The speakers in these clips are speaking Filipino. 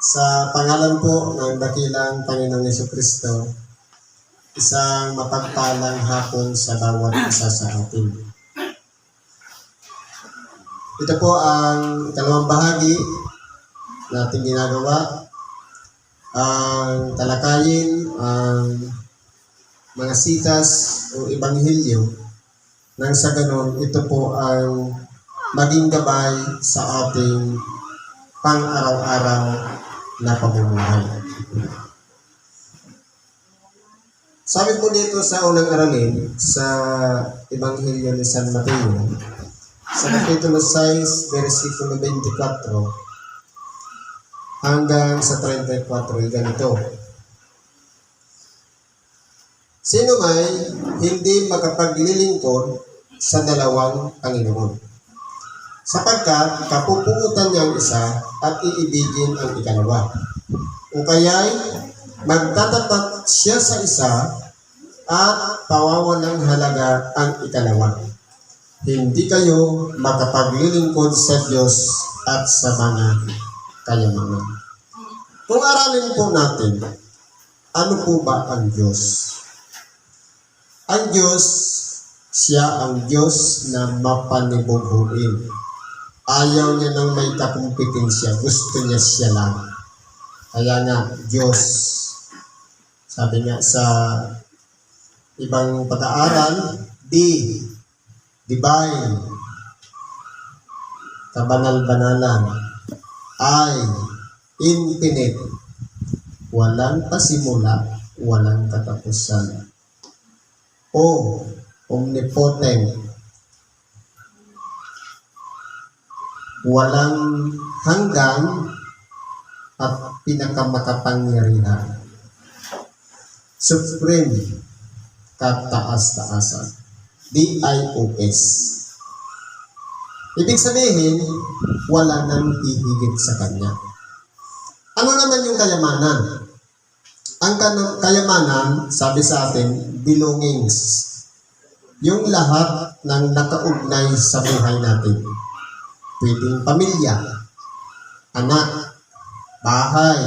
Sa pangalan po ng dakilang Panginoong Jesucristo, isang mapagpalang hapon sa bawat isa sa atin. Ito po ang ikalawang bahagi natin ginagawa. Ang talakayin ang mga sitas o ebanghelyo nang sa ganon ito po ang maging gabay sa ating pang-araw-araw na pamumuhay. Sabi po dito sa unang aralin sa Ebanghelyo ni San Mateo, sa Kapitulo 6, versikulo 24 hanggang sa 34, ganito. Sino may hindi makapaglilingkod sa dalawang Panginoon, sapagkat kapupuutan niya ang isa at iibigin ang ikalawa. O kaya'y magtatapat siya sa isa at pawawalang halaga ang ikalawa. Hindi kayo makapaglilingkod sa Diyos at sa mga kayamanan. Kung aralin po natin, ano po ba ang Diyos? Ang Diyos, siya ang Diyos na mapanibughuin. Ayaw niya ng may kakumpetensya. Gusto niya siya lang. Kaya nga, Diyos. Sabi nga sa ibang pag-aaral, divine, kabanal-banalan, ay infinite, walang pasimula, walang katapusan. O omnipotent, walang hanggan at pinakamakapangyarihan. Supreme, kataas-taasan. DIOS. Ibig sabihin, wala nang hihigit sa Kanya. Ano naman yung kayamanan? Ang kayamanan, sabi sa atin, belongings. Yung lahat ng nakaugnay sa buhay natin. Pwedeng pamilya, anak, bahay,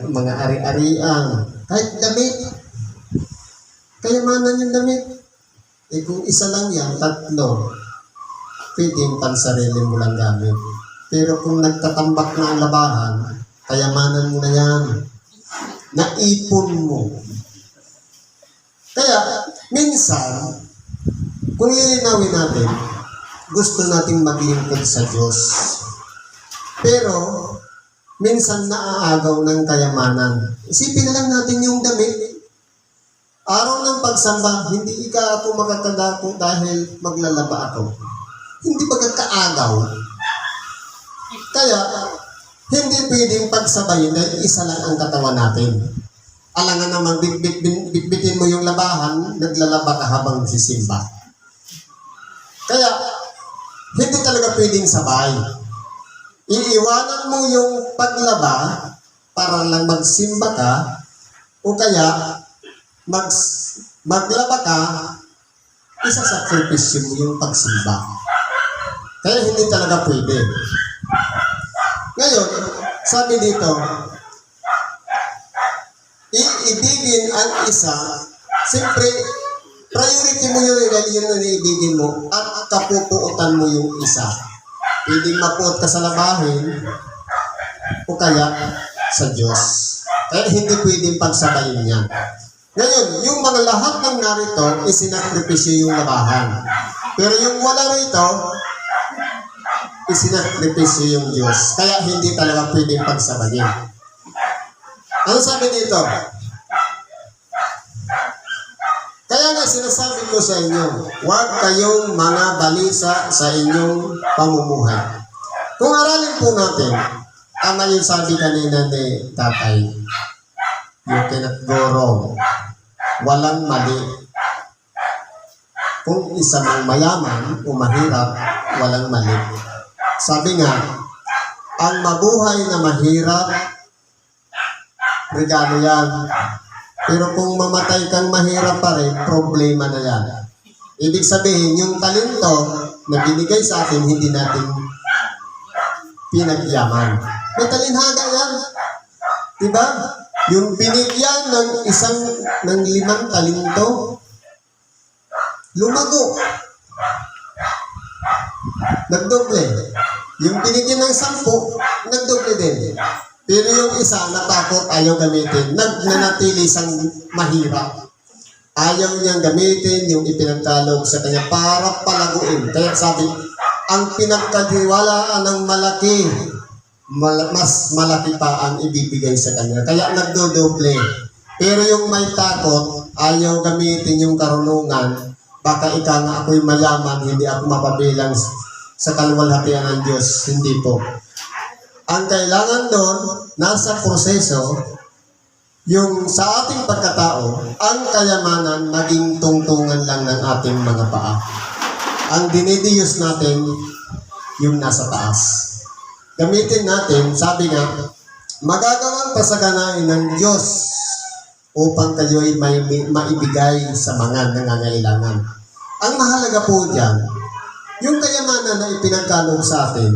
mga ari-arian, kahit damit. Kayamanan yung damit. Kung isa lang yan, 3, pwedeng pansarili mo lang gamit. Pero kung nagtatambak na ang labahan, kayamanan mo na yan. Naipon mo. Kaya, minsan, kung lilinawin natin, gusto nating maglingkod sa Diyos. Pero, minsan naaagaw ng kayamanan. Isipin na lang natin yung damit. Araw ng pagsamba, hindi ka ako makakadako dahil maglalaba ako. Hindi ba kaagaw? Kaya, hindi pwedeng pagsabayin dahil isa lang ang katawan natin. Alangan naman, bitbitin mo yung labahan, naglalaba ka habang nagsisimba. Kaya, hindi talaga pwedeng sabay. Iiwanan mo yung paglaba para lang magsimba ka o kaya maglaba ka, isasakripisyo mo yung pagsimba. Kaya hindi talaga pwede. Ngayon, sabi dito, iibigin ang isa, siyempre, priority mo yun na iibigin mo at kapupuutan mo yung isa. Pwedeng mapuot ka sa labahin o kaya sa Diyos. Kaya hindi pwedeng pagsabayin yan. Ngayon, yung mga lahat ng narito, isinakripisyo yung labahan. Pero yung wala rito, isinakripisyo yung Diyos. Kaya hindi talaga pwedeng pagsabayin. Ano sabi dito? Kaya nga sinasabi ko sa inyo, huwag kayong mga balisa sa inyong pamumuhay. Kung aralin po natin, tama yung sabi kanina ni Tatay, you cannot go wrong. Walang mali. Kung isa mang mayaman o mahirap, walang mali. Sabi nga, ang mabuhay na mahirap, regalo yan. Pero kung mamatay kang mahirap pa rin, problema na yan. Ibig sabihin, yung talento na binigay sa atin, hindi natin pinagyaman. May talinhaga yan. Diba? Yung binigyan ng 5 talento, lumago. Nagdoble. Yung binigyan ng 10, nagdoble din. Pero yung isa, natakot, ayaw gamitin. Nagnanatili siyang mahirap. Ayaw niyang gamitin yung ipinagkaloob sa kanya para palaguin. Kaya sabi, ang pinagkatiwalaan ng malaki, mas malaki pa ang ibibigay sa kanya. Kaya nagdodoble. Pero yung may takot, ayaw gamitin yung karunungan. Baka ika nga ako'y mayaman, hindi ako mapabilang sa kaluwalhatian ng Diyos. Hindi po. Ang kailangan doon, nasa proseso, yung sa ating pagkatao, ang kayamanan maging tungtungan lang ng ating mga paa. Ang dinidiyos natin, yung nasa taas. Gamitin natin, sabi nga, magagawang pasaganain ng Diyos upang kayo'y maibigay sa mga nangangailangan. Ang mahalaga po dyan, yung kayamanan na ipinagkaloob sa atin,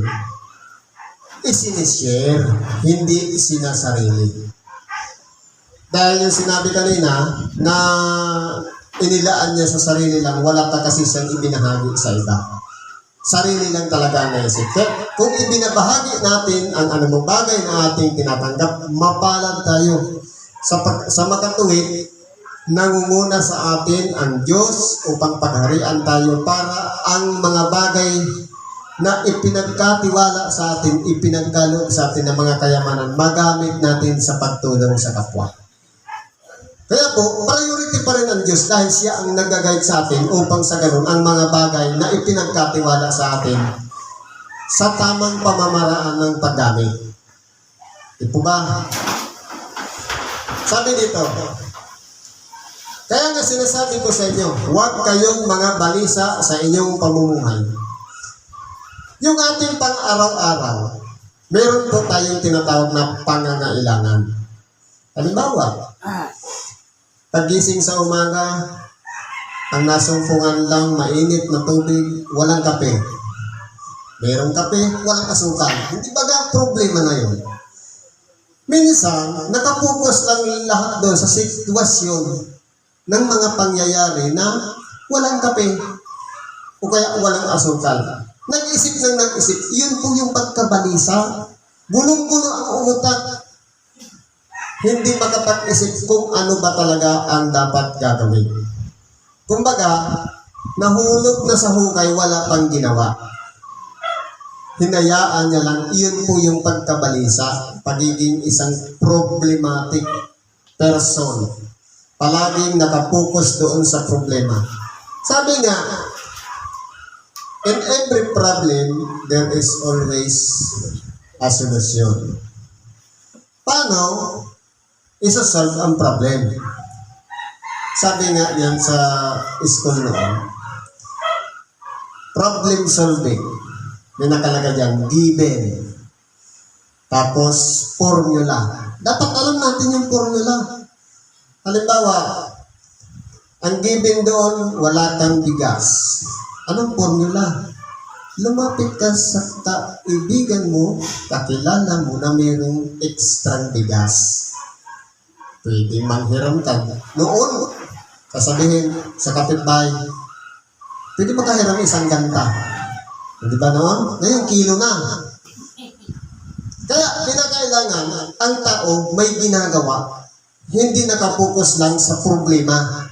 isinishare, hindi isinasarili. Dahil yung sinabi kanina na inilaan niya sa sarili lang, wala pa kasi siyang ibinahagi sa iba. Sarili lang talaga ang naisip. Kung ibinabahagi natin ang anumang bagay na ating tinatanggap, mapalad tayo. Sa makatuwid, nangunguna sa atin ang Diyos upang pagharian tayo para ang mga bagay na ipinagkatiwala sa atin, ipinagkaloob sa atin ng mga kayamanan, magamit natin sa pagtulong sa kapwa. Kaya po, priority pa rin ang Diyos dahil siya ang nag-guide sa atin upang sa ganun ang mga bagay na ipinagkatiwala sa atin sa tamang pamamaraan ng paggamit. Di po ba? Sabi dito, kaya nga sinasabi ko sa inyo, huwag kayong mga balisa sa inyong pamumuhay. Yung ating pang-araw-araw, meron po tayong tinatawag na pangangailangan. Halimbawa, pagising sa umaga, ang nasumpungan lang mainit na tubig, walang kape. Merong kape, walang asukal. Hindi ba problema na yun? Minsan, nakapokus lang lahat doon sa sitwasyon ng mga pangyayari na walang kape o kaya walang asukal. Nag-isip ng nag-isip, yun po yung pagkabalisa. Bulong-bulo ang umutak. Hindi makapag-isip kung ano ba talaga ang dapat gagawin. Kumbaga, nahulog na sa hukay, wala pang ginawa. Hinayaan niya lang, iyon po yung pagkabalisa, pagiging isang problematic person. Palaging nakapokus doon sa problema. Sabi nga, in every problem, there is always a solution. Paano isa-solve ang problem? Sabi nga yan sa school noon, problem solving. May nakalagay dyan, given. Tapos, formula. Dapat alam natin yung formula. Halimbawa, ang given doon, wala kang bigas. Anong formula? Lumapit ka sa kaibigan mo, kakilala mo na mayroong extra bigas. Pwede manghiram ka. Noon, sasabihin sa kapitbahay, pwede makahiram isang ganta. Di ba noon? Ngayon, kilo na. Kaya, kinakailangan, ang tao may ginagawa, hindi nakapokus lang sa problema.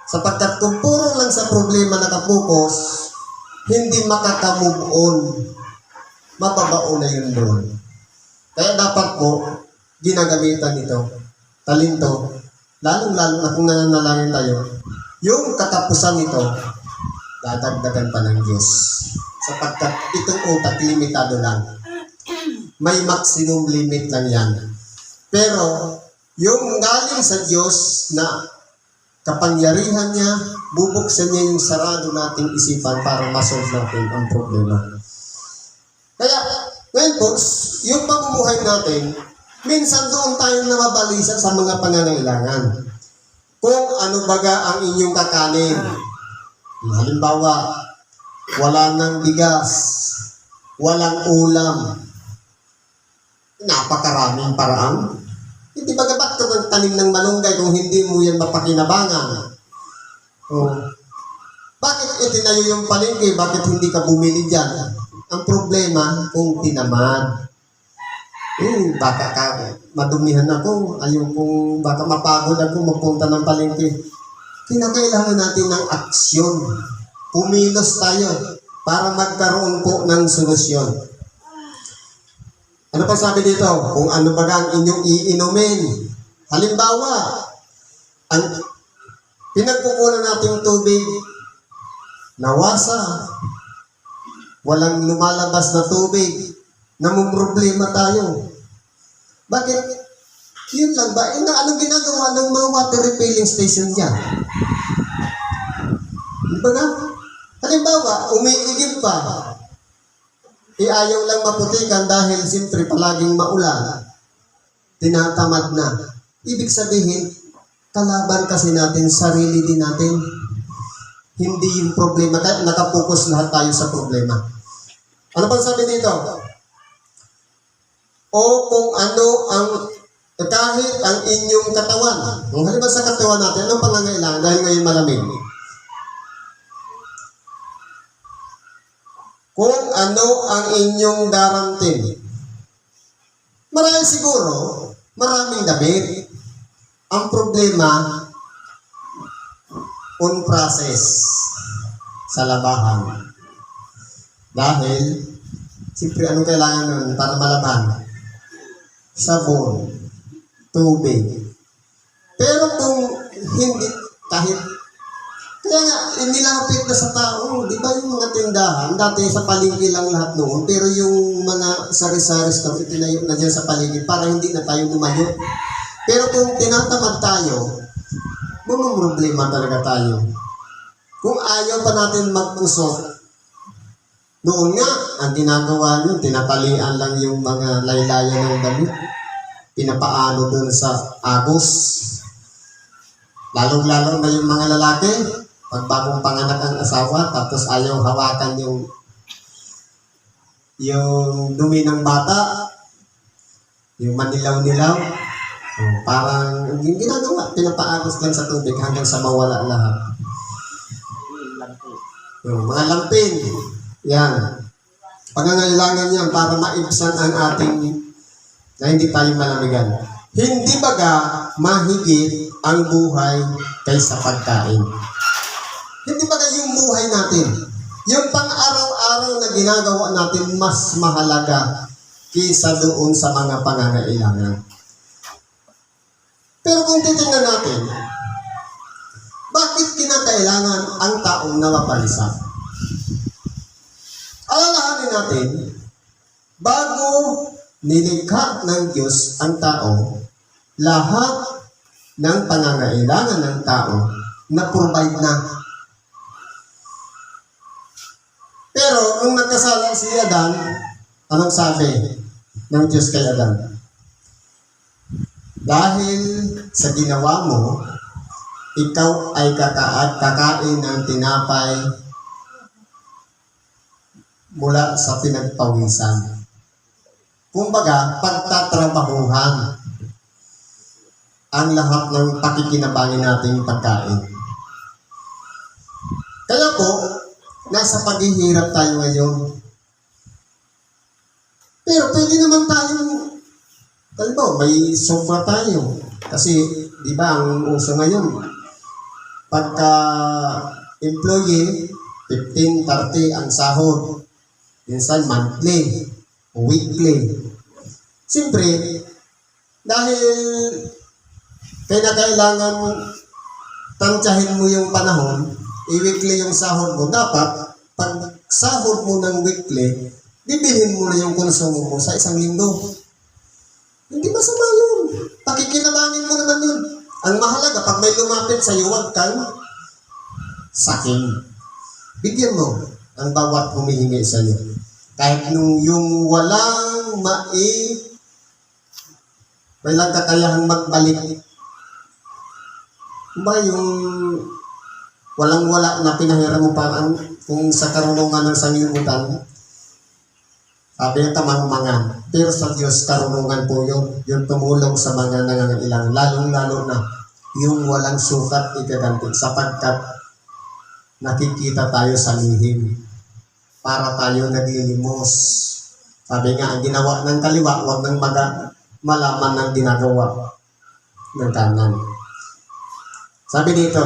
Sapagkat kung puro lang sa problema nakapokus, hindi makaka-move on. Mapabao na yun doon. Kaya dapat po, ginagamitan ito, talento, lalong-lalo na kung nananalangin tayo, yung katapusan nito, dadagdagan pa ng Diyos. Sapagkat itong utak, limitado lang. May maximum limit lang yan. Pero, yung galing sa Diyos na kapangyarihan niya, bubuksan niya yung sarado nating isipan para masolve natin ang problema. Kaya, ngayon po, yung pamumuhay natin, minsan doon tayo nababalisa sa mga pangangailangan. Kung ano baga ang inyong kakanin. Halimbawa, wala nang bigas, walang ulam. Napakaraming paraan. Hindi ba ba't ka magtanim ng malunggay kung hindi mo yan mapakinabangan? Oh. Bakit itinayo yung palengke? Bakit hindi ka bumili dyan? Ang problema, kung tinamad. Baka ka, madumihan ako. Ayokong, baka mapagod ako magpunta ng palengke. Kinakailangan natin ng aksyon. Pumilos tayo para magkaroon po ng solusyon. Ano pa sabi dito? Kung ano ba ang inyong iinumin. Halimbawa, ang pinagkukunan nating tubig, nawasa, walang lumalabas na tubig, namumroblema tayo. Bakit? Yun lang ba? Anong ginagawa ng mga water refilling station dyan? Di ba nga? Halimbawa, umiigib pa. Ayaw lang maputikan dahil siyempre palaging maulan. Tinatamad na. Ibig sabihin, kalaban kasi natin, sarili din natin. Hindi yung problema. Kaya nakapokus lahat tayo sa problema. Ano pang sabi dito? O kung ano ang kahit ang inyong katawan. Kung halimbawa sa katawan natin, anong pangangailangan dahil ngayon malamig? Kung ano ang inyong daramtin. Marami siguro, maraming damit. Ang problema, on process sa labahan. Dahil, siyempre anong kailangan nun para malaban? Sabon, tubig. Pero kung hindi, kahit kaya nga, nilapit na sa tao. Di ba yung mga tindahan, dati sa paligid lang lahat noon, pero yung mga sari-sari store, itinayo na dyan sa paligid para hindi na tayo lumayo. Pero kung tinatamad tayo, problema talaga tayo. Kung ayaw pa natin mag-usok, noon nga, ang ginagawa nyo, tinatalian lang yung mga laylayan ng damit. Pinapaano dun sa agos. Lalong-lalo na yung mga lalaki, pag bagong panganak ang asawa, tapos ayaw hawakan yung dumi ng bata, yung manilaw-nilaw, parang yung ginagawa, pinapaagos lang sa tubig hanggang sa mawala lahat. Yung mga lampin, yan. Pangangailangan yan para maibsan ang ating na hindi tayo malamigan. Hindi baga mahigit ang buhay kaysa pagkain. Hindi ba yung buhay natin? Yung pang-araw-araw na ginagawa natin mas mahalaga kaysa doon sa mga pangangailangan. Pero kung titingnan natin, bakit kinakailangan ang taong nawapalisa? Alalahanin natin, bago nilikha ng Diyos ang tao, lahat ng pangangailangan ng tao na-provide na. Pero, nung nagkasala si Adan, anong sabi ng Diyos kay Adan? Dahil sa ginawa mo, ikaw ay kakain ng tinapay mula sa pinagpawisan. Kumbaga, pagtatrabahuhan ang lahat ng pakikinabangin nating pagkain. Kaya po, nasa paghihirap tayo ngayon. Pero pwede naman tayong, halimbawa, may sobra tayo. Kasi, di ba, ang uso ngayon, pagka employee, 15-30 ang sahod. Minsan monthly, weekly. Siyempre, dahil kailangan tansyahin mo yung panahon, i-weekly yung sahod mo. Dapat, pag sahod mo ng weekly, bibilhin mo na yung konsumo mo sa isang linggo. Hindi masama yun. Pakikinalangin mo naman yun. Ang mahalaga, pag may lumapit sa iyo, huwag kang saking. Bigyan mo ang bawat humihingi sa iyo. Kahit nung yung walang walang kakayahang magbalik. Ba yung walang-wala na pinahiram mo parang kung sa karunungan ng sanglibutan, Sabi ng kamangmangan. Pero sa Diyos, karunungan po yun. Yung tumulong sa mga nangangailangan. Lalong-lalo na yung walang sukat ikaganti. Sapagkat nakikita tayo sa lihim. Para tayo naglilimos. Sabi nga, ang ginawa ng kaliwa, huwag nang malaman ng ginagawa ng kanan. Sabi dito,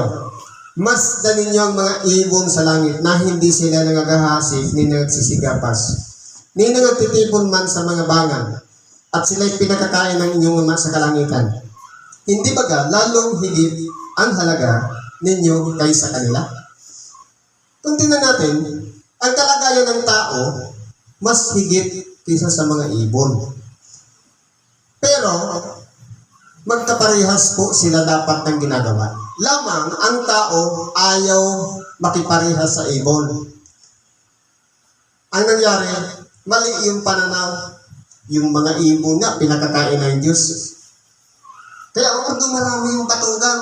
masdan ninyo ang mga ibon sa langit na hindi sila nangagahasik ni nagsisigapas ni nagtitipon man sa mga bangan at sila'y pinakakain ng inyong ama sa kalangitan. Hindi baga lalong higit ang halaga ninyo kaysa kanila? Kung tingnan natin, ang kalagayan ng tao mas higit kaysa sa mga ibon. Pero, magkaparehas po sila dapat ng ginagawa. Lamang ang tao ayaw makiparehas sa ibon. Ang nangyari, mali yung pananaw. Yung mga ibon nga, pinakakain ng Diyos. Kaya although marami yung katugang,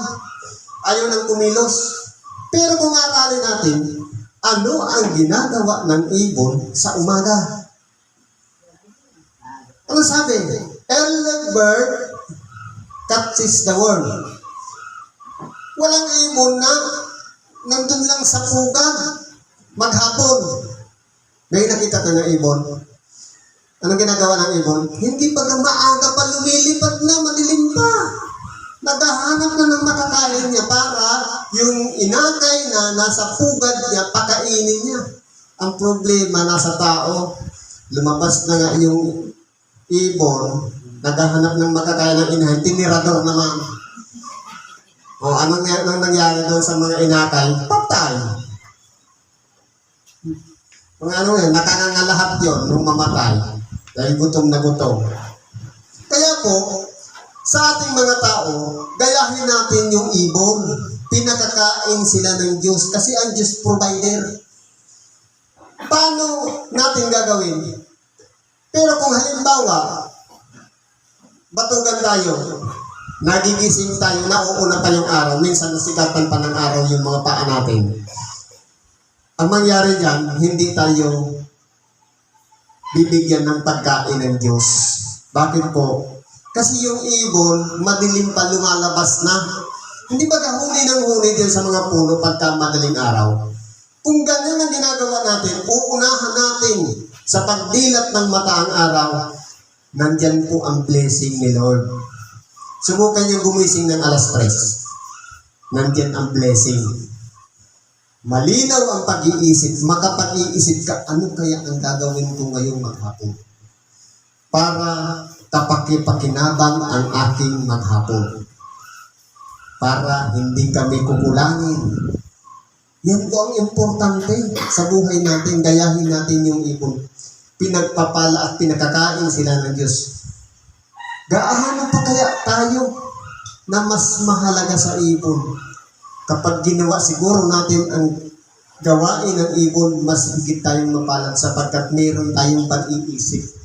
ayaw nang kumilos. Pero kung aralin natin, ano ang ginagawa ng ibon sa umaga? Ano sabi? Early bird catches the worm. Walang ibon na nandun lang sa pugad maghapon. May nakita ka ng ibon. Anong ginagawa ng ibon? Hindi pa maaga pa lumilipat na, madilim pa. Naghahanap na ng makakain niya para yung inakay na nasa pugad niya, pakainin niya. Ang problema nasa tao, lumabas na nga yung ibon, naghahanap ng makakain ng inahin, tinirador naman. O anong nangyari doon sa mga inakay? Patay. Mga ano yan, nakangangalahat yun nung mamatay. Dahil gutom na gutom. Kaya po, sa ating mga tao, gayahin natin yung ibon. Pinakakain sila ng Diyos kasi ang Diyos provider. Paano natin gagawin? Pero kung halimbawa, batugan tayo, nagigising tayo, nauuna pa yung araw, minsan nasikatan pa ng araw yung mga paa natin. Ang mangyari dyan, hindi tayo bibigyan ng pagkain ng Diyos. Bakit po? Kasi yung ibon, madilim pa lumalabas na. Hindi ba huni ng huni din sa mga puno pagka madaling araw? Kung ganyan ang ginagawa natin, uunahan natin sa pagdilat ng mata ang araw, nandyan po ang blessing ni Lord. Subukan niyo gumising ng alas 3. Nandyan ang blessing. Malinaw ang pag-iisip, makapag-iisip ka, ano kaya ang gagawin ko ngayong maghapon? Para kapakipakinabang ang aking maghapon. Para hindi kami kukulangin. Yan po ang importante sa buhay natin. Gayahin natin yung ibon. Pinagpapala at pinakakain sila ng Diyos. Gaano pa kaya tayo na mas mahalaga sa ibon? Kapag ginawa siguro natin ang gawain ng ibon, mas higit tayong mapalad sapagkat meron tayong pag-iisip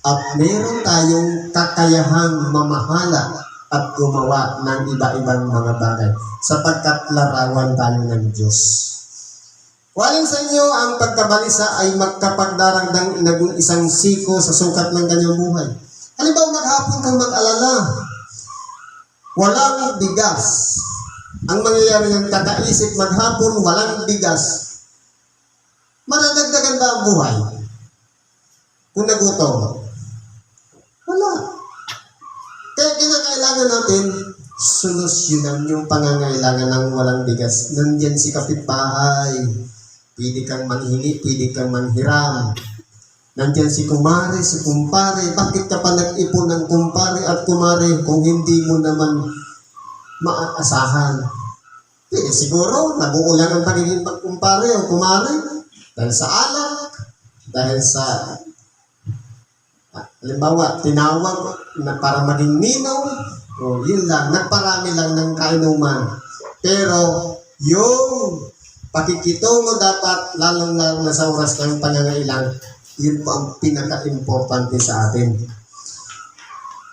at meron tayong kakayahang mamahala at gumawa ng iba-ibang mga bagay sapagkat larawan tayo ng Diyos. Walin sa inyo ang pagkabalisa ay magkapagdaragdang inaging isang siko sa sukat ng kanyang buhay. Halimbawa maghapon kang mag-alala, walang bigas. Ang mangyayari ng kakaisip maghapon, walang bigas. Madadagdagan ba ang buhay? Kung nagutom? Wala. Kaya kinakailangan natin, solusyonan yung pangangailangan ng walang bigas. Nandyan si kapitbahay. Pwede kang manhingi, pwede kang manhiram. Nandyan si kumare, si kumpare. Bakit ka pa nag-ipon ng kumpare at kumare kung hindi mo naman maaasahan? Eh, siguro, nabuulan ang pagiging kumpare o kumare dahil sa alak, dahil sa halimbawa, tinawag na para maging ninaw, o yun lang, nagparami lang ng kainuman. Pero, yung pakikitungo dapat, lalong-lalong na sa oras ng pangangailang, yun po ang pinaka-importante sa atin.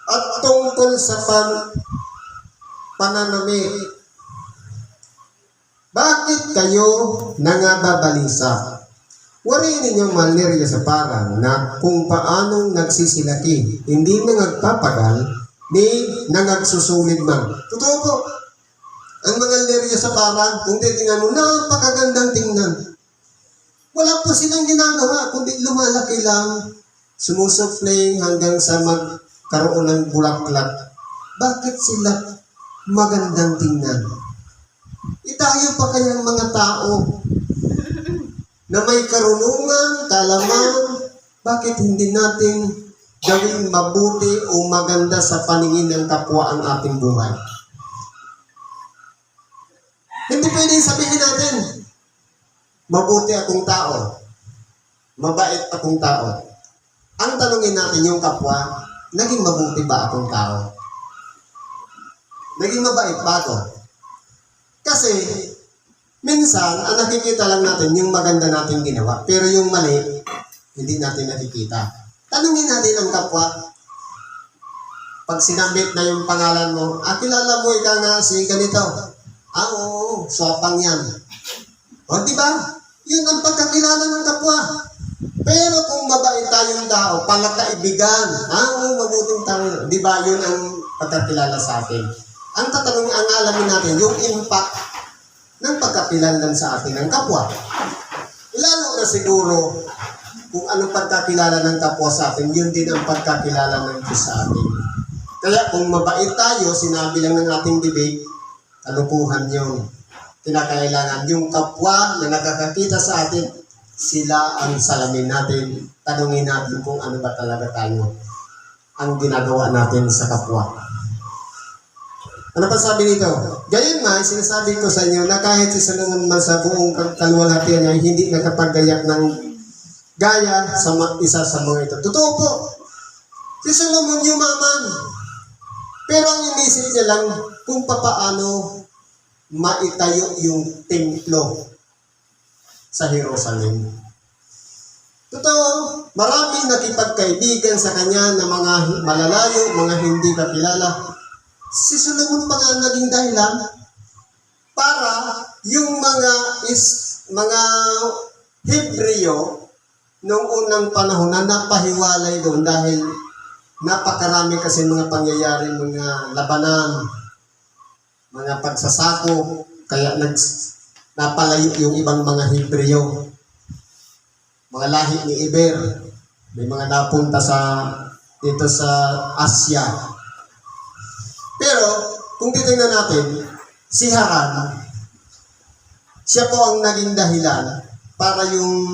At tungkol sa pananamit, bakit kayo nangababalisa? Wariin ninyong malnirya sa parang na kung paanong nagsisilaki, hindi nangagpapagal, ni nangagsusulid man. Totoo po, ang mga lirya sa parang, kung titingnan mo, napakagandang tingnan. Wala po silang ginagawa, kundi lumalaki lang, sumusupling hanggang sa magkaroon ng bulaklak. Bakit sila magandang tingnan? Tayo pa kayang mga tao na may karunungan, kalaman, bakit hindi natin gawing mabuti o maganda sa paningin ng kapwa ang ating buhay? Hindi pwedeng sabihin natin, mabuti akong tao, mabait akong tao. Ang tanungin natin yung kapwa, naging mabuti ba akong tao? Naging mabait ba ako? Kasi, minsan, ang nakikita lang natin yung maganda nating ginawa, pero yung mali, hindi natin nakikita. Tanungin natin ang kapwa. Pag sinambit na yung pangalan mo, kilala mo ika nga si ganito. Oo, swapang yan. O, diba? Yun ang pagkakilala ng kapwa. Pero kung mabait tayong tao, palakaibigan, mabuting tao, diba? Yun ang pagkakilala sa atin. Ang tatanungin, ang alamin natin, yung impact ng pagkakilanlan sa atin ng kapwa. Lalo na siguro, kung anong pagkakilala ng kapwa sa atin, yun din ang pagkakilala ng Diyos sa atin. Kaya kung mabait tayo, sinabi lang ng ating bibig, kalukuhan yun. Kinakailangan yung kapwa na nakakakita sa atin, sila ang salamin natin. Tanungin natin kung ano ba talaga tayo ang ginagawa natin sa kapwa. Ano pa sabi nito? Gayon nga, sinasabi ko sa inyo na kahit si Solomon man sa buong kaluwalhatian niya, hindi nakapagayak ng gaya sa isa sa mga ito. Totoo po, si Solomon yumaman. Pero ang inisip niya lang kung papaano maitayo yung templo sa Jerusalem. Totoo, maraming nakipagkaibigan sa kanya na mga malalayo, mga hindi kakilala. Si Solomon pa nga naging dahilan para yung mga Hebreo noong unang panahon na napahiwalay doon dahil napakarami kasi mga pangyayari, mga labanan, mga pagsasako, kaya napalayo yung ibang mga Hebreo. Mga lahi ni Iber, may mga napunta dito sa Asya. Pero, kung titingnan natin, si Haran, siya po ang naging dahilan para yung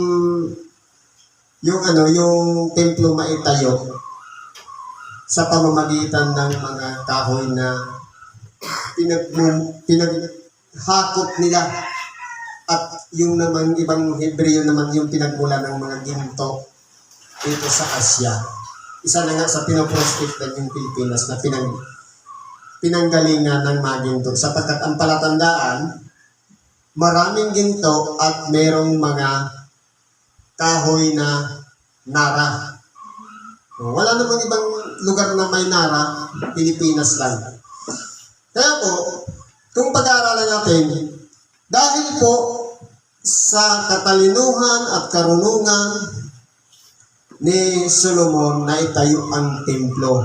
templo maitayo sa pamamagitan ng mga kahoy na pinaghakot nila at yung naman ibang Hebreo naman yung pinagmula ng mga ginto dito sa Asya. Isa na nga sa pinoprospectan yung Pilipinas na pinanggalingan ng mga ginto sapagkat ang palatandaan, maraming ginto at merong mga kahoy na nara. Wala namang ibang lugar na may nara, Pilipinas lang. Kaya po, kung pag-aaralan natin, dahil po sa katalinuhan at karunungan ni Solomon na itayo ang templo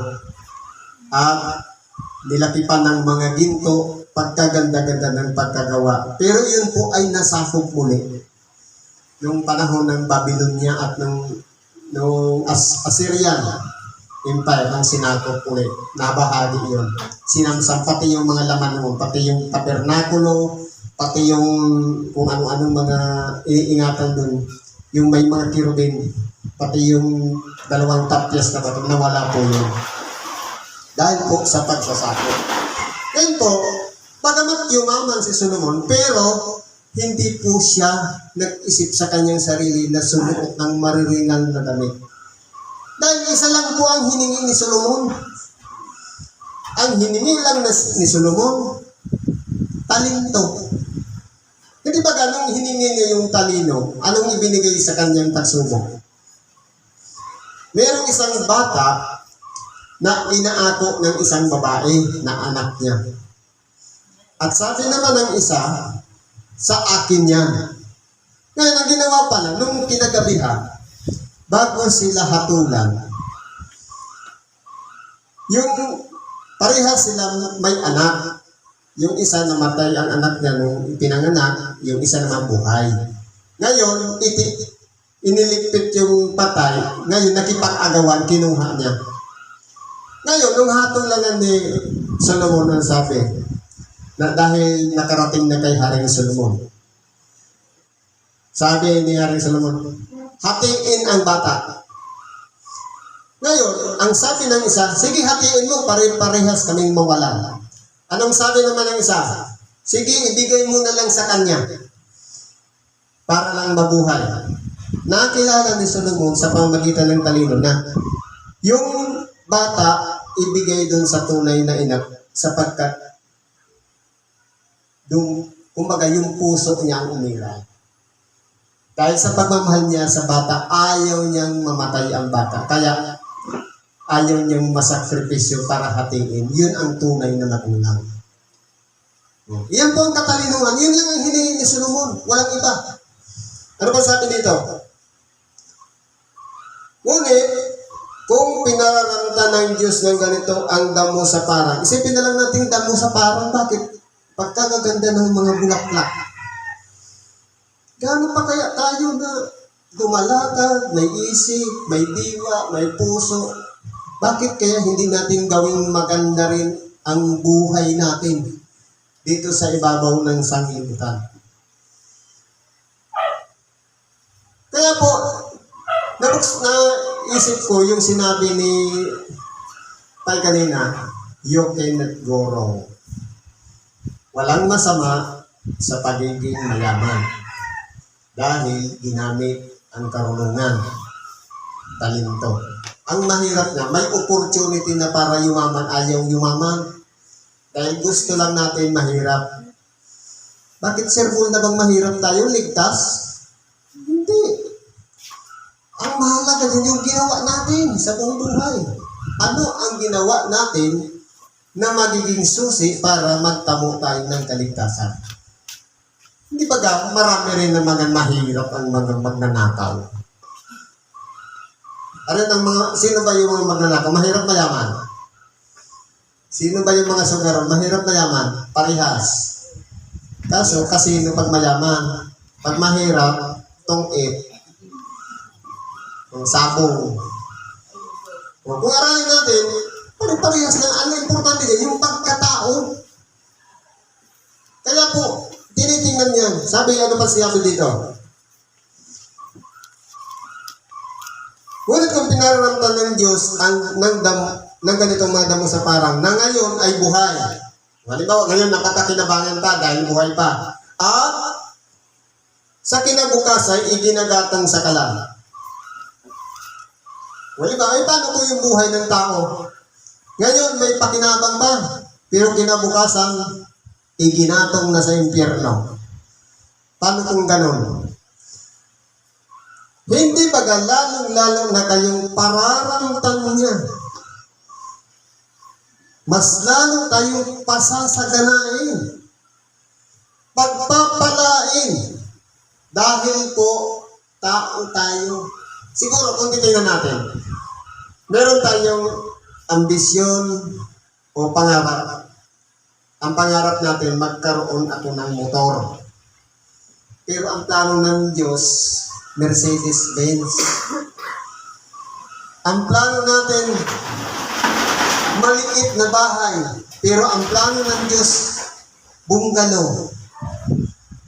at nilapipan ng mga ginto, pagkaganda-ganda ng pagkagawa. Pero yun po ay nasakop muli nung panahon ng Babylonia at nung Assyrian Empire ng sinakop muli. Nabahagi yun. Sinamsam pati yung mga laman mo, pati yung tabernakulo, pati yung kung ano-anong mga iniingatan dun. Yung may mga kirubin, pati yung dalawang tapyas na bato, nawala po yun. Dahil po sa pagsasakop. Ngayon po, bagamat yumaman si Solomon, pero hindi po siya nag-isip sa kanyang sarili na sumuot ng mariringan na damit. Dahil isa lang po ang hiningi ni Solomon. Ang hiningi lang ni Solomon, talento. Hindi ba ganong hiningi niya yung talino? Anong ibinigay sa kanyang pagsubok? Merong isang bata na inaako ng isang babae na anak niya. At sabi naman ng isa, sa akin yan. Ngayon, ang ginawa pala, nung kinagabihan, bago sila hatulan, yung parehas sila may anak. Yung isa namatay ang anak niya nung pinanganak, yung isa naman buhay. Ngayon, iniligpit yung patay, ngayon nakipag-agawan, kinuha niya. Ngayon, nung hatulan ni Solomon ang sabi, na dahil nakarating na kay Haring Solomon, sabi ni Haring Solomon, hatiin ang bata. Ngayon, ang sabi ng isa, sige hatiin mo, pare-parehas kaming mawala. Anong sabi naman ng isa? Sige, ibigay mo na lang sa kanya para lang mabuhay. Nakilala ni Solomon sa pamamagitan ng talino na yung bata ibigay doon sa tunay na ina sapagkat kumbaga yung puso niya ang umiral. Dahil sa pagmamahal niya sa bata, ayaw niyang mamatay ang bata. Kaya ayaw niyang masakripisyo para hatiin. Yun ang tunay na magulang. Iyan po ang katalinuhan. Yun lang ang hinihingi ni Solomon. Walang iba. Ano ba sabi dito? Ngunit, kung pinararamdaman ng Diyos ng ganito ang damo sa parang, isipin na lang natin damo sa parang. Bakit? Pagkagaganda ng mga bulaklak. Gaano pa kaya tayo na dumalakad, may isip, may diwa, may puso? Bakit kaya hindi natin gawing maganda rin ang buhay natin dito sa ibabaw ng sanglibutan? Kaya po, naisip ko yung sinabi ni Tay kanina, you cannot go wrong. Walang masama sa pagiging mayaman dahil ginamit ang karunungan, talento. Ang mahirap na, may opportunity na para yumaman, ayaw yumaman. Dahil gusto lang natin mahirap. Bakit sir, na bang mahirap tayo? Ligtas? Hindi. Ang mahalaga din yung ginawa natin sa buong buhay. Ano ang ginawa natin na magiging susi para magtamo tayo ng kaligtasan? Hindi ba marami rin na mga mahirap ang mga magnanakaw? Sino ba yung mga magnanakaw? Mahirap mayaman? Sino ba yung mga sugaron? Mahirap mayaman? Parehas. Kaso, kasino pag mayaman? Pag mahirap, tong-it. Sabong. Kung aralin natin, parehas na ang importante din, yung pagkatao. Kaya po, tinitingnan niyan. Sabi, ano pa siya dito? Ngunit kung pinararamtan ng Diyos ng ganitong mga damo sa parang na ngayon ay buhay. Halimbawa, ngayon nakakinabangan pa dahil buhay pa. At sa kinabukas ay iginagatang sa kalan. Halimbawa, ay paano po yung buhay ng tao? Ngayon may pakinabang pa, pero kinabukasan iginatong na sa impyerno. Paano kung ganon? Hindi ba lalong-lalo na kayong pararamtan niya? Mas lalo tayong pasasaganain, pagpapalain, dahil po tao tayo. Siguro kung titingnan natin, meron tayong ambisyon o pangarap. Ang pangarap natin, magkaroon ako ng motor. Pero ang plano ng Diyos, Mercedes-Benz. Ang plano natin, maliit na bahay. Pero ang plano ng Diyos, bungalow.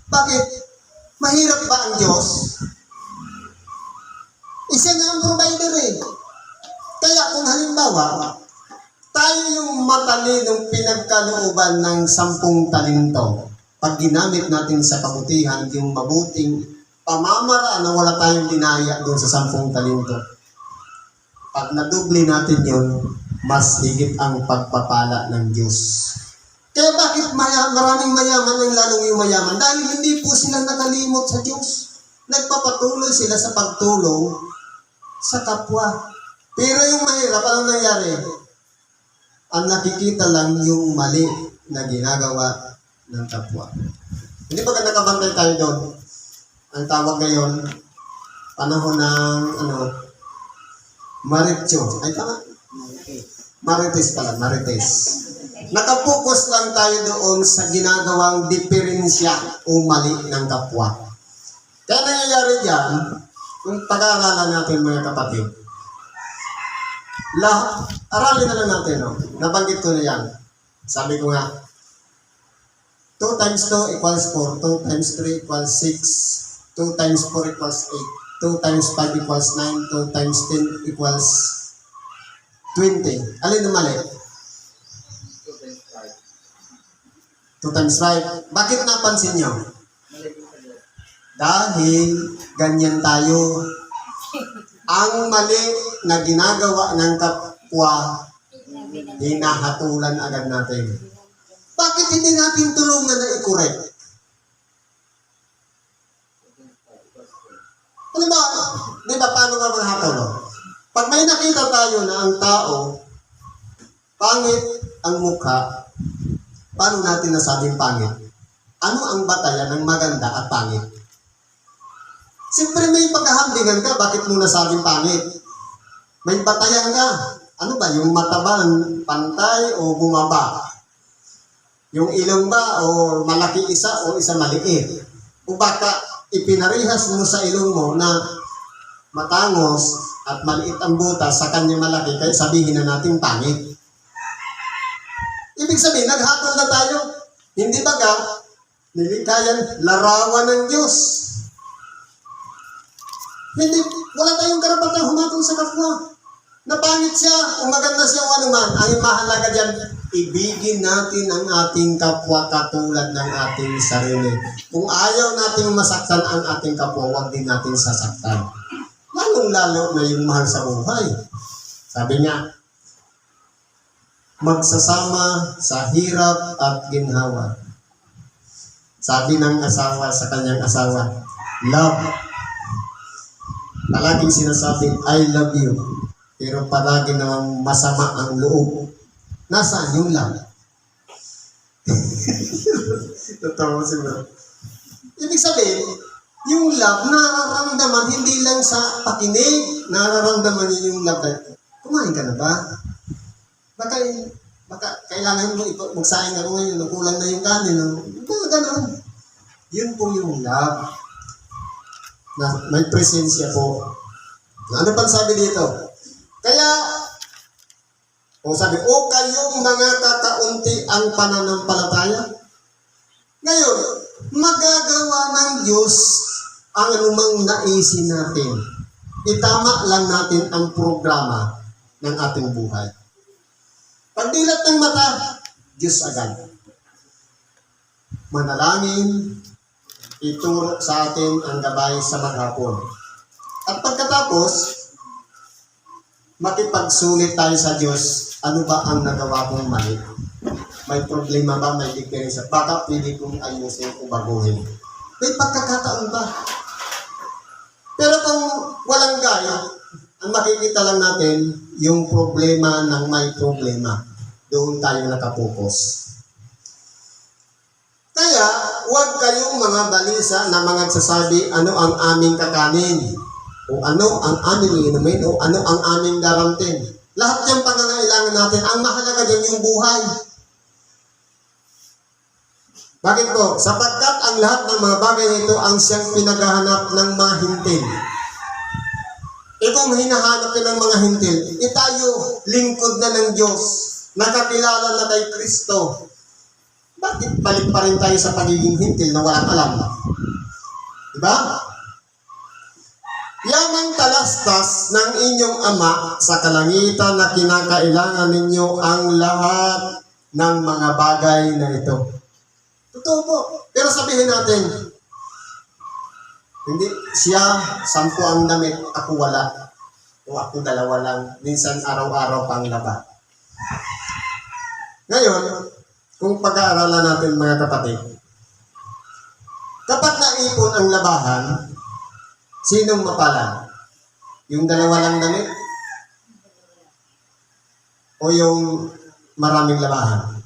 Bakit? Mahirap ba ang Diyos? Isa nga ang provider eh. Kaya kung halimbawa, tayo yung matalinong pinagkalooban ng 10 talento. Pag ginamit natin sa kabutihan, yung mabuting pamamaraan na wala tayong dinaya doon sa 10 talento. Pag nadubli natin yun, mas higit ang pagpapala ng Diyos. Kaya bakit maraming mayaman ang lalong yung mayaman? Dahil hindi po sila nakalimot sa Diyos. Nagpapatuloy sila sa pagtulong sa kapwa. Pero yung mahirap, anong nangyari? Ang nakikita lang yung mali na ginagawa ng kapwa. Hindi ba nakabantay tayo doon? ang tawag ngayon, panahon ng, Marityo. Ay, tama? Marites pala, Marites. Nakapokus lang tayo doon sa ginagawang diferensya o mali ng kapwa. Kaya nangyayari dyan, kung pag-aaralan natin mga kapatid, aralin na lang natin, no? Nabanggit ko na yan. Sabi ko nga, 2 times 2 equals 4, 2 times 3 equals 6, 2 times 4 equals 8, 2 times 5 equals 9, 2 times 10 equals 20. Alin na mali? 2 times 5. Bakit napansin nyo? Dahil ganyan tayo. Ang mali na ginagawa ng kapwa, hinahatulan agad natin. Bakit hindi natin tulungan na i-correct? Ano ba? Di ba paano nga maghatol? Pag may nakita tayo na ang tao, pangit ang mukha, paano natin nasabing pangit? Ano ang batayan ng maganda at pangit? Siyempre may paghahambingan ka, bakit mo nasabing pangit? May batayan ka. Ano ba? Yung mataban, pantay o bumaba? Yung ilong ba o malaki isa o isa maliit? O baka ipinarihas mo sa ilong mo na matangos at maliit ang butas sa kanya malaki, kaya sabihin na natin pangit. Ibig sabihin, naghatol na tayo. Hindi ba ga, nilikhayan larawan ng Diyos. Hindi, wala tayong karapatang humatol sa kapwa. Napangit siya, o maganda siya o anuman. Ang mahalaga dyan, ibigin natin ang ating kapwa katulad ng ating sarili. Kung ayaw nating masaktan ang ating kapwa, huwag din natin sasaktan. Lalong-lalo na yung mahal sa buhay. Sabi niya, magsasama sa hirap at ginhawa. Sabi ng asawa sa kanyang asawa, love. Palaging sinasabi, I love you. Pero palagi namang masama ang loob. Nasaan yung love? Totoo siguro. Ibig sabihin, yung love, nararamdaman hindi lang sa pakinig, nararamdaman niyo yung love. Kumain ka na ba? Baka kailangan mo magsaing ako ngayon, kulang na yung kanin. Baka gano'n. Yun po yung love. Na may presensya po. Ano pang sabi dito? Kaya, sabi, kayong mga kakaunti ang pananampalataya. Ngayon, magagawa ng Diyos ang anumang naisin natin. Itama lang natin ang programa ng ating buhay. Pagdilat ng mata, Diyos agad. Manalangin, ituro sa atin ang gabay sa maghapon. At pagkatapos, makipagsulit tayo sa Diyos, ano ba ang nagawa kong mali? May problema ba? May diferensya? Baka pwede kong ayusin o baguhin. May pagkakataon ba? Pero kung walang gaya, ang makikita lang natin, yung problema ng may problema. Doon tayo nakapokus. Kaya, huwag kayong mga balisa na mga nagsasabi, ano ang aming kakanin, o ano ang aming inumin, o ano ang aming daramtin. Lahat yung pangangailangan natin, ang mahalaga dyan yung buhay. Bakit po? Sapagkat ang lahat ng mga bagay nito ang siyang pinaghahanap ng mga hintil. Kung hinahanap ng mga hintil, tayo lingkod na ng Diyos, nakakilala na kay Kristo. Bakit balik pa rin tayo sa pagiging hintil na walang alam? Diba? Yan ang talastas ng inyong Ama sa kalangitan na kinakailangan ninyo ang lahat ng mga bagay na ito. Totoo po. Pero sabihin natin, hindi siya 10 ang damit, ako wala. O ako 2 lang. Minsan araw-araw pang laba. Ngayon, kung pag-aaralan natin mga kapatid, kapag naipon ang labahan, sinong mapala? Yung 2 lang damit? O yung maraming labahan?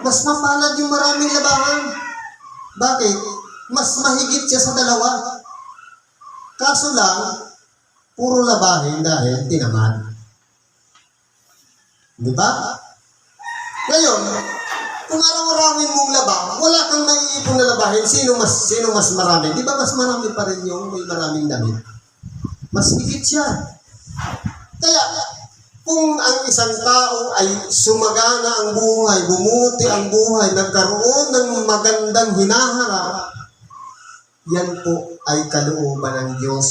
Mas mapalad yung maraming labahan. Bakit? Mas mahigit siya sa dalawa. Kaso lang, puro labahin dahil tinamad. Di ba? Ngayon, kung araw-arawin mong laba, wala kang naiipon na labahin, sino mas marami? Di ba mas marami pa rin yung may maraming damit? Mas higit siya. Kaya, kung ang isang tao ay sumagana ang buhay, bumuti ang buhay, nagkaroon ng magandang hinaharap, yan po ay kalooban ng Diyos.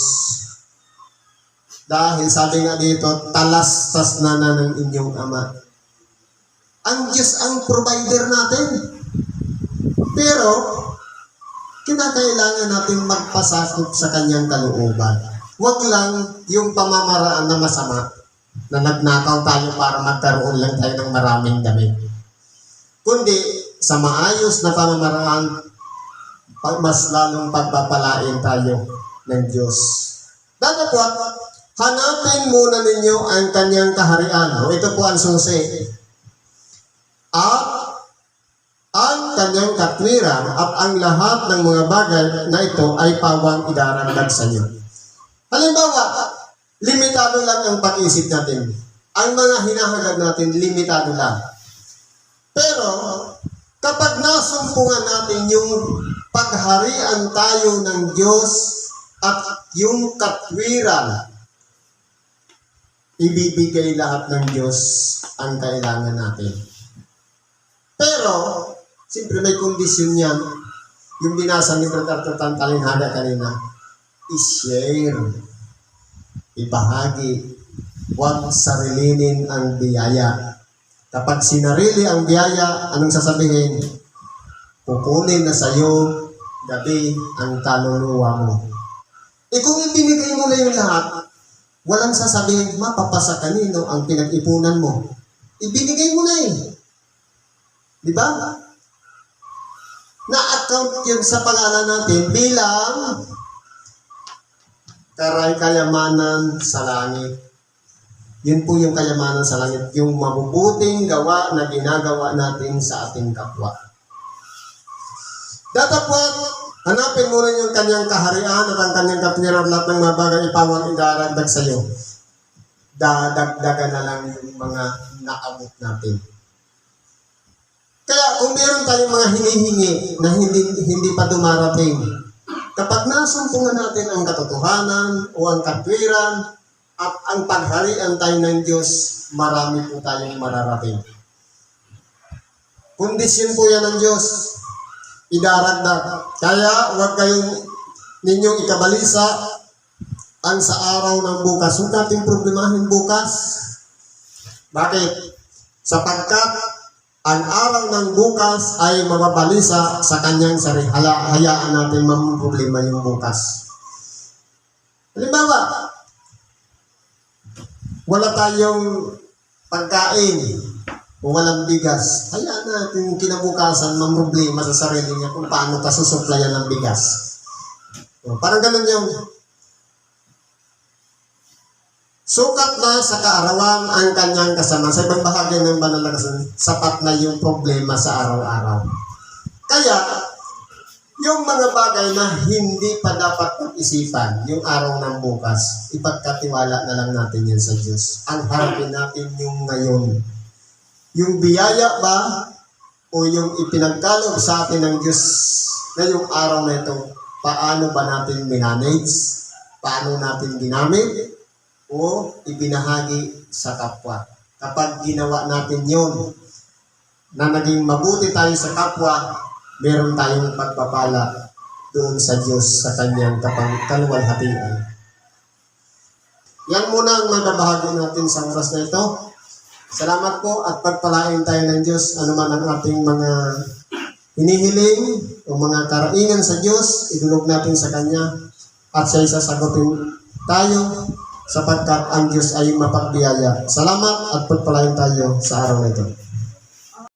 Dahil sabi nga dito, talastas na ng inyong Ama. Ang Diyos ang provider natin. Pero, kinakailangan natin magpasakop sa kanyang kalooban. Huwag lang yung pamamaraan na masama na nagnakaw tayo para magkaroon lang tayo ng maraming damit. Kundi, sa maayos na pamamaraan, mas lalong pagpapalain tayo ng Diyos. Datapwat, hanapin muna ninyo ang kanyang kaharian. Ito po ang susi. At ang kanyang katwiran at ang lahat ng mga bagay na ito ay pawang idaragdag sa inyo. Halimbawa, limitado lang ang pag-isip natin. Ang mga hinahangad natin, limitado lang. Pero, kapag nasumpungan natin yung pagharian tayo ng Diyos at yung katwiran, ibibigay lahat ng Diyos ang kailangan natin. Pero, siyempre may kondisyon yan. Yung binasa ni Brother Talinhaga kanina, i-share, ibahagi, huwag sarilinin ang biyaya. Kapag sinarili ang biyaya, anong sasabihin? Kukunin na sa'yo gabi ang kaluluwa mo. Kung ibinigay mo na yung lahat, walang sasabihin, mapapasa kanino ang pinag-ipunan mo. Ibinigay mo na eh. Di ba? Na-account yun sa pangalan natin bilang kayamanan sa langit. Yun po yung kayamanan sa langit. Yung mabubuting gawa na ginagawa natin sa ating kapwa. Datapwat, hanapin mo rin yung kanyang kaharian at ang kanyang katwiran, lahat ng mga bagay ipawang idaragdag sa iyo. Dadagdagan na lang yung mga naabot natin. Kaya kung meron tayong mga hinihingi na hindi pa dumarating, kapag nasumpungan natin ang katotohanan o ang katwiran at ang pagharian tayo ng Diyos, marami po tayong mararating. Kondisyon po yan ng Diyos. Idaragdag. Kaya huwag ninyong ikabalisa ang sa araw ng bukas. Huwag natin problemahin bukas. Bakit? Sapagkat ang araw ng bukas ay mababalisa sa kanyang sarili. Hayaan natin mamproblema yung bukas. Halimbawa, wala tayong pagkain o walang bigas. Hayaan natin kinabukasan mamproblema sa sarili niya kung paano kasusuplayan ng bigas. Parang ganun yung sukat na sa kaarawan ang kanyang kasama. Sa ibang bahagi ng banal na kasamaan, sapat na yung problema sa araw-araw. Kaya, yung mga bagay na hindi pa dapat pag-isipan, yung araw ng bukas, ipagkatiwala na lang natin yan sa Diyos. Ang harapin natin yung ngayon. Yung biyaya ba o yung ipinagkaloob sa atin ng Diyos na yung araw na ito, paano ba natin minanage? Paano natin ginamit? O ibinahagi sa kapwa. Kapag ginawa natin yon, na naging mabuti tayo sa kapwa, meron tayong pagpapala doon sa Diyos sa kanyang kaluwalhatian. Yan muna ang mababahagi natin sa oras na ito. Salamat po at pagpalain tayo ng Diyos anuman ang ating mga hinihiling o mga karaingan sa Diyos, idulog natin sa Kanya at siya'y sasagutin tayo sapagkat ang Diyos ay mapagbiyaya. Salamat at pagpalain tayo sa araw na ito.